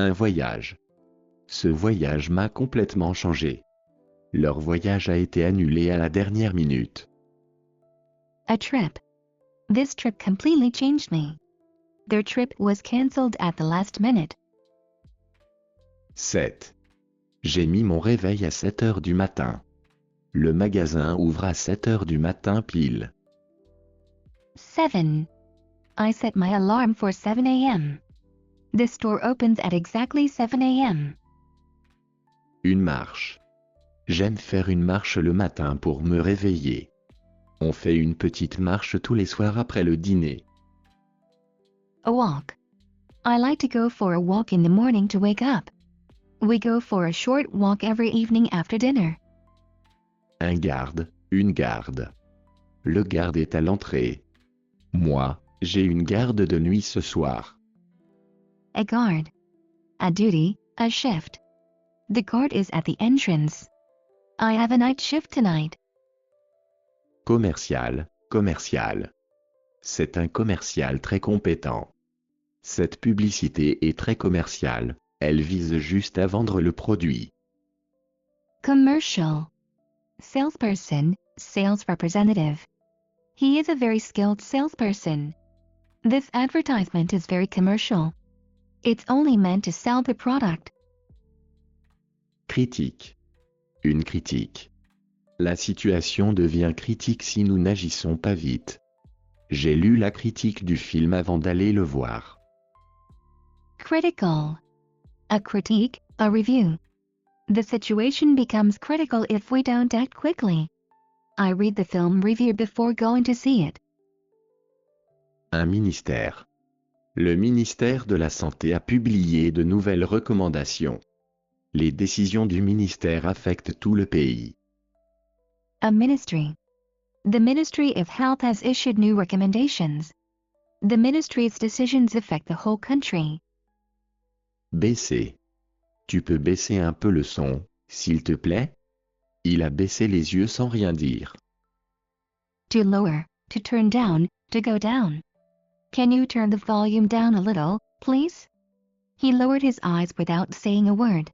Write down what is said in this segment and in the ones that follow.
Un voyage. Ce voyage m'a complètement changé. Leur voyage a été annulé à la dernière minute. A trip. This trip completely changed me. Their trip was cancelled at the last minute. 7. J'ai mis mon réveil à 7 heures du matin. Le magasin ouvre à 7 heures du matin pile. 7. I set my alarm for 7 a.m. The store opens at exactly 7 a.m. Une marche. J'aime faire une marche le matin pour me réveiller. On fait une petite marche tous les soirs après le dîner. A walk. I like to go for a walk in the morning to wake up. We go for a short walk every evening after dinner. Un garde, une garde. Le garde est à l'entrée. Moi, j'ai une garde de nuit ce soir. A guard. A duty, a shift. The guard is at the entrance. I have a night shift tonight. Commercial, commercial. C'est un commercial très compétent. Cette publicité est très commerciale, elle vise juste à vendre le produit. Commercial. Salesperson, sales representative. He is a very skilled salesperson. This advertisement is very commercial. It's only meant to sell the product. Critique. Une critique. La situation devient critique si nous n'agissons pas vite. J'ai lu la critique du film avant d'aller le voir. Critical. A critique, a review. The situation becomes critical if we don't act quickly. I read the film review before going to see it. Un ministère. Le ministère de la Santé a publié de nouvelles recommandations. Les décisions du ministère affectent tout le pays. A ministry. The Ministry of Health has issued new recommendations. The ministry's decisions affect the whole country. Baisser. Tu peux baisser un peu le son, s'il te plaît? Il a baissé les yeux sans rien dire. To lower, to turn down, to go down. Can you turn the volume down a little, please? He lowered his eyes without saying a word.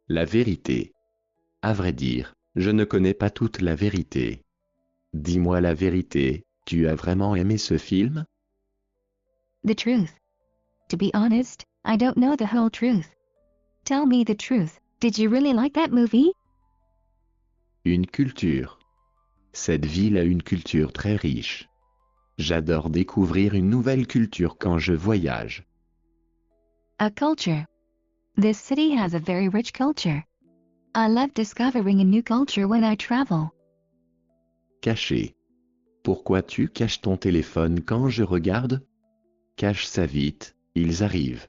La vérité. À vrai dire, je ne connais pas toute la vérité. Dis-moi la vérité, tu as vraiment aimé ce film? The truth. To be honest, I don't know the whole truth. Tell me the truth, did you really like that movie? Une culture. Cette ville a une culture très riche. J'adore découvrir une nouvelle culture quand je voyage. A culture. This city has a very rich culture. I love discovering a new culture when I travel. Cacher. Pourquoi tu caches ton téléphone quand je regarde? Cache ça vite, ils arrivent.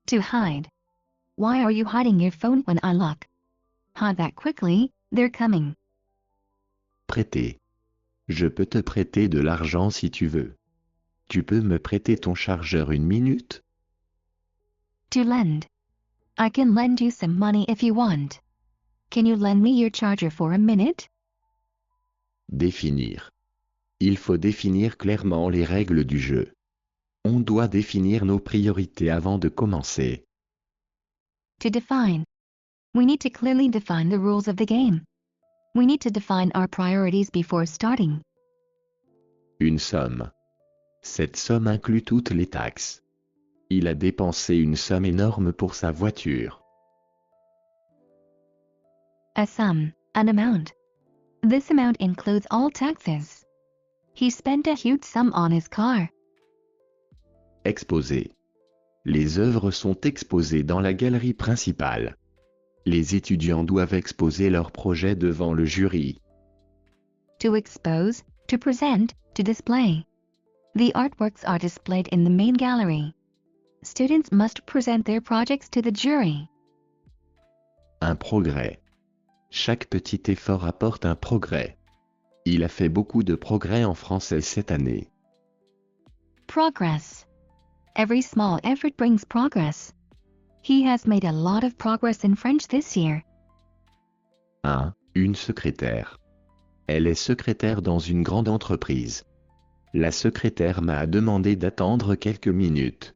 To hide. Why are you hiding your phone when I look? Hide that quickly, they're coming. Prêter. Je peux te prêter de l'argent si tu veux. Tu peux me prêter ton chargeur une minute? To lend. I can lend you some money if you want. Can you lend me your charger for a minute? Définir. Il faut définir clairement les règles du jeu. On doit définir nos priorités avant de commencer. To define. We need to clearly define the rules of the game. We need to define our priorities before starting. Une somme. Cette somme inclut toutes les taxes. Il a dépensé une somme énorme pour sa voiture. A sum, an amount. This amount includes all taxes. He spent a huge sum on his car. Exposé. Les œuvres sont exposées dans la galerie principale. Les étudiants doivent exposer leur projet devant le jury. To expose, to present, to display. The artworks are displayed in the main gallery. Students must present their projects to the jury. Un progrès. Chaque petit effort apporte un progrès. Il a fait beaucoup de progrès en français cette année. Progress. Every small effort brings progress. He has made a lot of progress in French this year. 1. Une secrétaire. Elle est secrétaire dans une grande entreprise. La secrétaire m'a demandé d'attendre quelques minutes.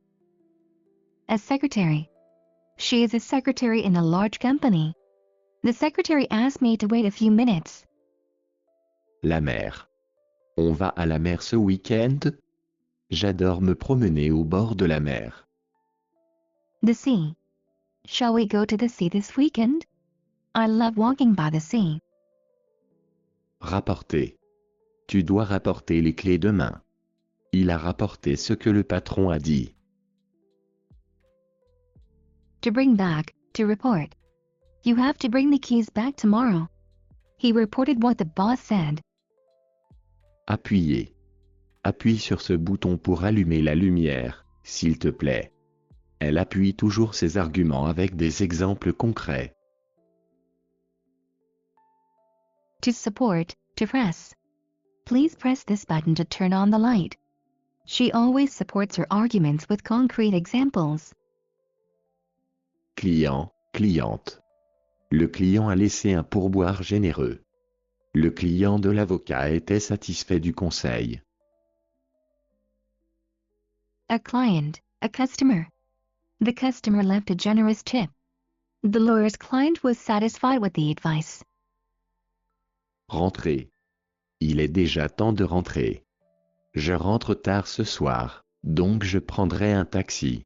a secretary. She is a secretary in a large company. The secretary asked me to wait a few minutes. La mer. On va à la mer ce week-end? J'adore me promener au bord de la mer. The sea. Shall we go to the sea this weekend? I love walking by the sea. Rapporter. Tu dois rapporter les clés demain. Il a rapporté ce que le patron a dit. To bring back, to report. You have to bring the keys back tomorrow. He reported what the boss said. Appuyer. Appuie sur ce bouton pour allumer la lumière, s'il te plaît. Elle appuie toujours ses arguments avec des exemples concrets. To support, to press. Please press this button to turn on the light. She always supports her arguments with concrete examples. Client, cliente. Le client a laissé un pourboire généreux. Le client de l'avocat était satisfait du conseil. A client, a customer. The customer left a generous tip. The lawyer's client was satisfied with the advice. Rentrer. Il est déjà temps de rentrer. Je rentre tard ce soir, donc je prendrai un taxi.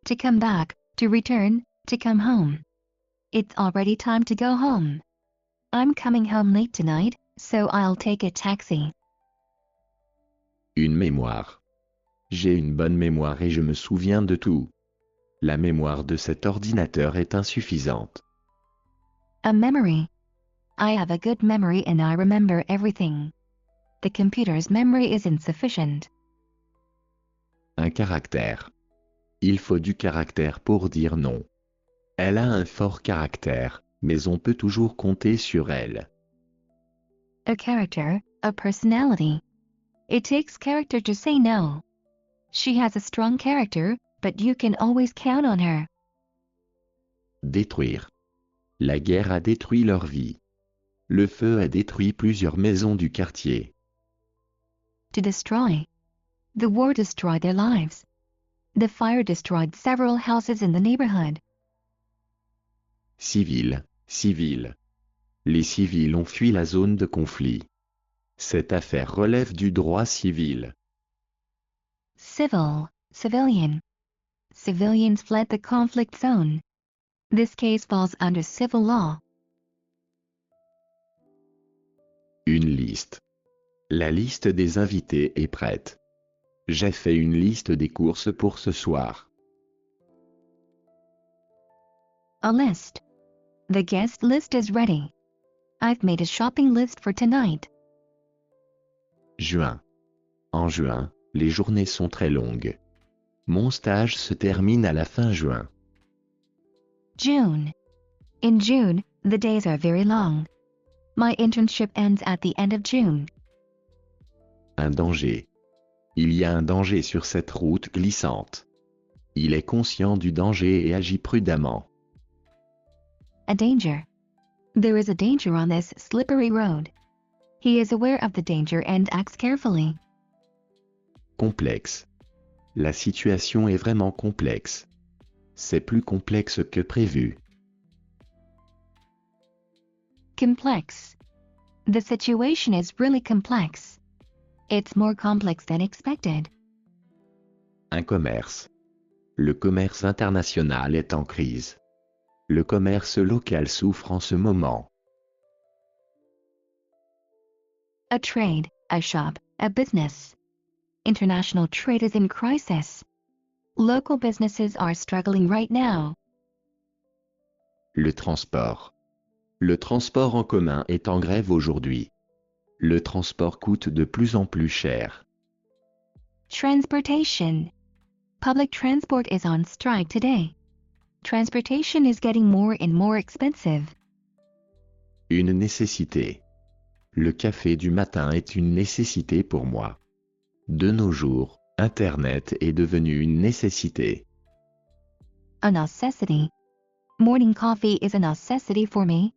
To come back, to return, to come home. It's already time to go home. I'm coming home late tonight, so I'll take a taxi. Une mémoire. J'ai une bonne mémoire et je me souviens de tout. La mémoire de cet ordinateur est insuffisante. A memory. I have a good memory and I remember everything. The computer's memory is insufficient. Un caractère. Il faut du caractère pour dire non. Elle a un fort caractère, mais on peut toujours compter sur elle. A character, a personality. It takes character to say no. She has a strong character, but you can always count on her. Détruire. La guerre a détruit leur vie. Le feu a détruit plusieurs maisons du quartier. To destroy. The war destroyed their lives. The fire destroyed several houses in the neighborhood. Civil, civil. Les civils ont fui la zone de conflit. Cette affaire relève du droit civil. Civil, civilian. Civilians fled the conflict zone. This case falls under civil law. Une liste. La liste des invités est prête. J'ai fait une liste des courses pour ce soir. A list. The guest list is ready. I've made a shopping list for tonight. Juin. En juin, les journées sont très longues. Mon stage se termine à la fin juin. June. In June, the days are very long. My internship ends at the end of June. Un danger. Il y a un danger sur cette route glissante. Il est conscient du danger et agit prudemment. A danger. There is a danger on this slippery road. He is aware of the danger and acts carefully. Complexe. La situation est vraiment complexe. C'est plus complexe que prévu. Complex. The situation is really complex. It's more complex than expected. Un commerce. Le commerce international est en crise. Le commerce local souffre en ce moment. A trade, a shop, a business. International trade is in crisis. Local businesses are struggling right now. Le transport. Le transport en commun est en grève aujourd'hui. Le transport coûte de plus en plus cher. Transportation. Public transport is on strike today. Transportation is getting more and more expensive. Une nécessité. Le café du matin est une nécessité pour moi. De nos jours, Internet est devenu une nécessité. A necessity. Morning coffee is a necessity for me.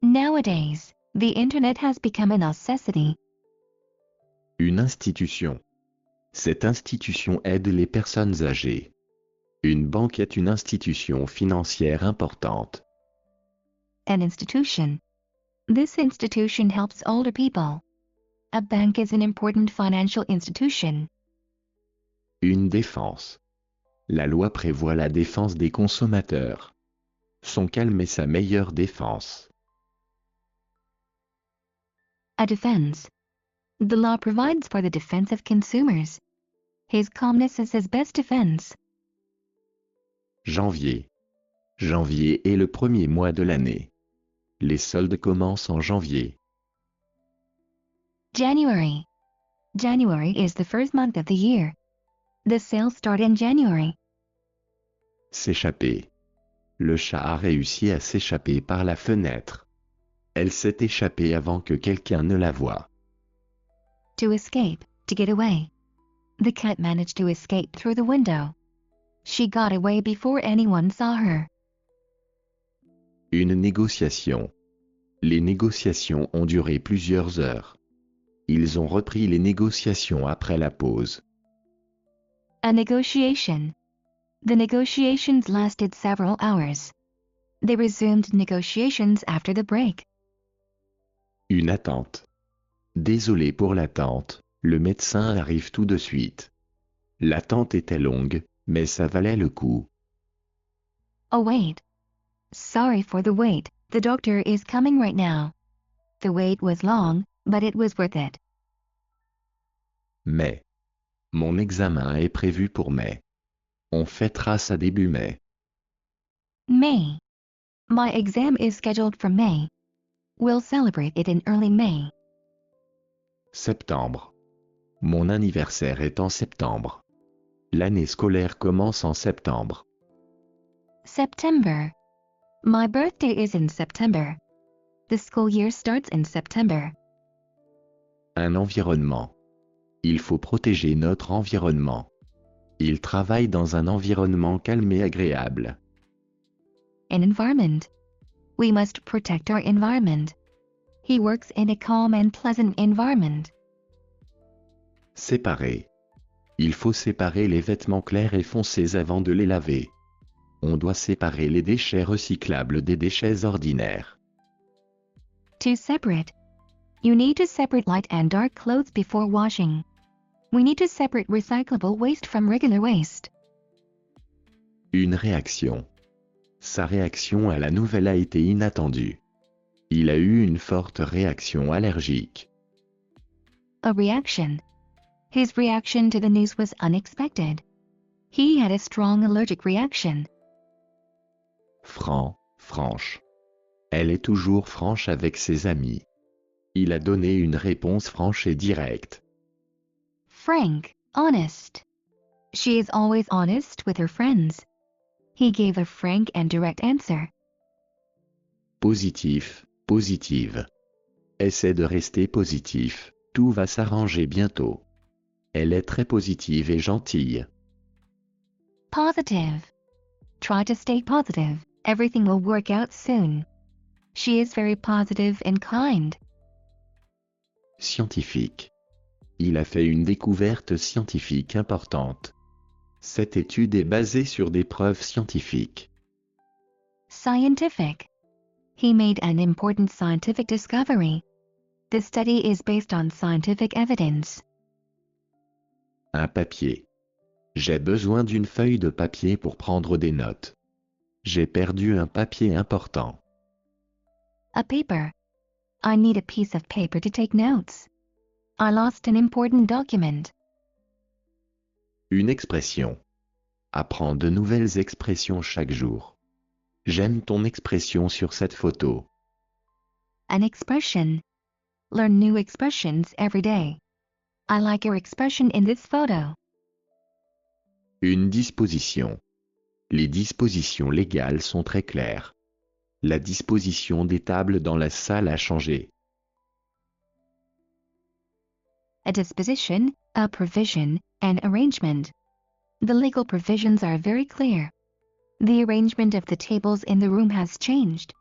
Nowadays, the internet has become a necessity. Une institution. Cette institution aide les personnes âgées. Une banque est une institution financière importante. An institution. This institution helps older people. A bank is an important financial institution. Une défense. La loi prévoit la défense des consommateurs. Son calme est sa meilleure défense. A defense. The law provides for the defense of consumers. His calmness is his best defense. Janvier. Janvier est le premier mois de l'année. Les soldes commencent en janvier. January. January is the first month of the year. The sales start in January. S'échapper. Le chat a réussi à s'échapper par la fenêtre. Elle s'est échappée avant que quelqu'un ne la voie. To escape, to get away. The cat managed to escape through the window. She got away before anyone saw her. Une négociation. Les négociations ont duré plusieurs heures. Ils ont repris les négociations après la pause. A negotiation. The negotiations lasted several hours. They resumed negotiations after the break. Une attente. Désolé pour l'attente, le médecin arrive tout de suite. L'attente était longue, mais ça valait le coup. Oh wait. Sorry for the wait, the doctor is coming right now. The wait was long, but it was worth it. Mai. Mon examen est prévu pour mai. On fêtera ça début mai. May. My exam is scheduled for May. We'll celebrate it in early May. Septembre. Mon anniversaire est en septembre. L'année scolaire commence en septembre. September. My birthday is in September. The school year starts in September. Un environnement. Il faut protéger notre environnement. Il travaille dans un environnement calme et agréable. An environment. We must protect our environment. He works in a calm and pleasant environment. Séparer. Il faut séparer les vêtements clairs et foncés avant de les laver. On doit séparer les déchets recyclables des déchets ordinaires. To separate. You need to separate light and dark clothes before washing. We need to separate recyclable waste from regular waste. Une réaction. Sa réaction à la nouvelle a été inattendue. Il a eu une forte réaction allergique. A reaction. His reaction to the news was unexpected. He had a strong allergic reaction. Franc, franche. Elle est toujours franche avec ses amis. Il a donné une réponse franche et directe. Frank, honest. She is always honest with her friends. He gave a frank and direct answer. Positif, positive. Essaie de rester positif, tout va s'arranger bientôt. Elle est très positive et gentille. Positive. Try to stay positive, everything will work out soon. She is very positive and kind. Scientifique. Il a fait une découverte scientifique importante. Cette étude est basée sur des preuves scientifiques. Scientific. He made an important scientific discovery. The study is based on scientific evidence. Un papier. J'ai besoin d'une feuille de papier pour prendre des notes. J'ai perdu un papier important. A paper. I need a piece of paper to take notes. I lost an important document. Une expression. Apprends de nouvelles expressions chaque jour. J'aime ton expression sur cette photo. An expression. Learn new expressions every day. I like your expression in this photo. Une disposition. Les dispositions légales sont très claires. La disposition des tables dans la salle a changé. A disposition, a provision, an arrangement. The legal provisions are very clear. The arrangement of the tables in the room has changed.